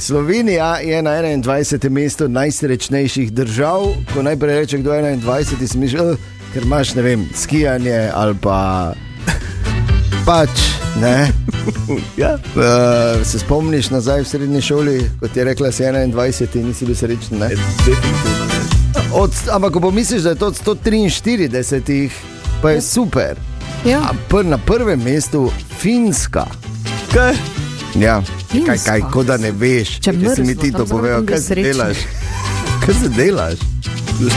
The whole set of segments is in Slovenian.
Slovenija je na 21. mestu najsrečnejših držav. Ko najprej reče, kdo je 21, si misliš, ker imaš, ne vem, skijanje ali pa pač, ne. Ja. Se spomniš nazaj v srednji šoli, kot je rekla, si 21 in nisi bil srečen, ne? Definitivno ne. Ampak ko pomisliš, da je to od 143, pa je super. Ja. Na prvem mestu Finska. Kaj? Ja, Finska. kaj, ko da ne veš, Če si mi mrzlo, ti to tam zraven povejo, bi kaj se srečni. delaš? Kaj se delaš?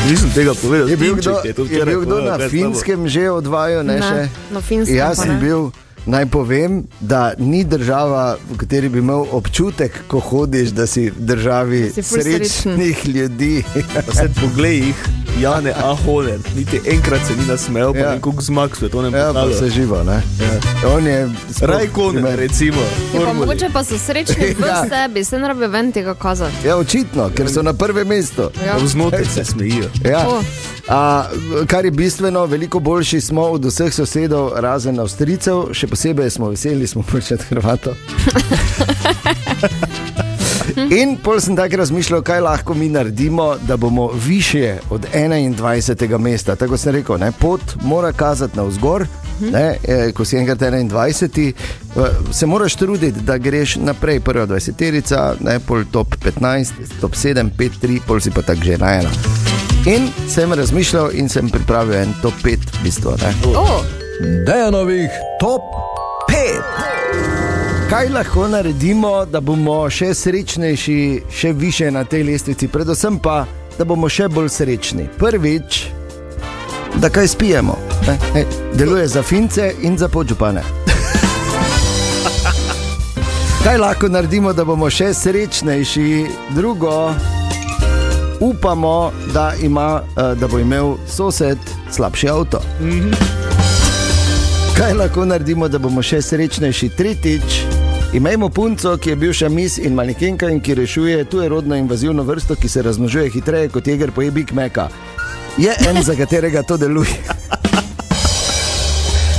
Nisem tega povedal. Je bil Tinček kdo, to je včeraj bil kdo povedal, na kaj s Finskem že odvajal, ne še? Na Finskem Jaz pa sem ne. bil, naj povem, da ni država, v kateri bi imel občutek, ko hodiš, da si v državi Si ful srečnih ljudi. tabo. Sedaj poglej jih, Jane Ahonen, niti enkrat se ni nasmejal, pa Ja. ne koliko zmag svetovnem Ja, pa pokalu. se živo, ne? Ja. On je Rajkonen, recimo. Ja, pa Formuli. mogoče pa so srečni v Ja. sebi, se ne rabi ven tega kazati. Ja, očitno, ker so na prvem mestu. Ja. Vznoter se smejijo. Ja. O. Kar je bistveno, veliko boljši smo od vseh sosedov, razen Avstrijcev, še posebej smo veseli, smo boljši od Hrvatov. In pol sem tako razmišljal, kaj lahko mi naredimo, da bomo više od 21. mesta. Tako sem rekel, ne, pot mora kazati navzgor. Ne, ko si enkrat 21, se moraš truditi, da greš naprej, prva 20-terica, ne, pol top 15, top 7, 5, 3, pol si pa tako že na ena. In sem razmišljal in sem pripravil en top 5 v bistvu. O, Dejanovih top 5. Kaj lahko naredimo, da bomo še srečnejši, še više na tej lestvici, predvsem pa, da bomo še bolj srečni. Prvič, da kaj spijemo. Deluje za Fince in za podžupane. Kaj lahko naredimo, da bomo še srečnejši? Drugo, upamo, da bo imel sosed slabši avto. Kaj lahko naredimo, da bomo še srečnejši? Tretjič, imejmo punco, ki je bivša mis in manekenka in ki rešuje tujerodno invazivno vrsto, ki se razmnožuje hitreje kot jeger poje Big Maca. Je en, za katerega to deluje.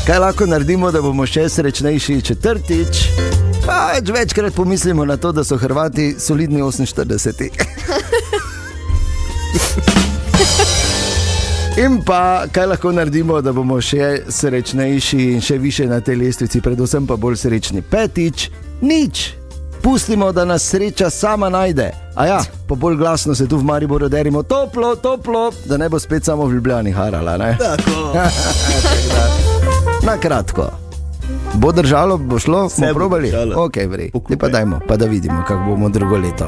Kaj lahko naredimo, da bomo še srečnejši? Četrtič, večkrat pomislimo na to, da so Hrvati solidni 48. In pa, kaj lahko naredimo, da bomo še srečnejši in še više na tej lestvici, predvsem pa bolj srečni? Petič, nič. Pustimo, da nas sreča sama najde. A ja, pa bolj glasno se tu v Mariboru derimo, toplo, toplo, da ne bo spet samo v Ljubljani harala, ne? Tako. Na kratko. Bo držalo, bo šlo, Vse smo bo probali? držalo. Ok, vrej. Pokupaj. Pa dajmo, pa da vidimo, kako bomo drugo leto.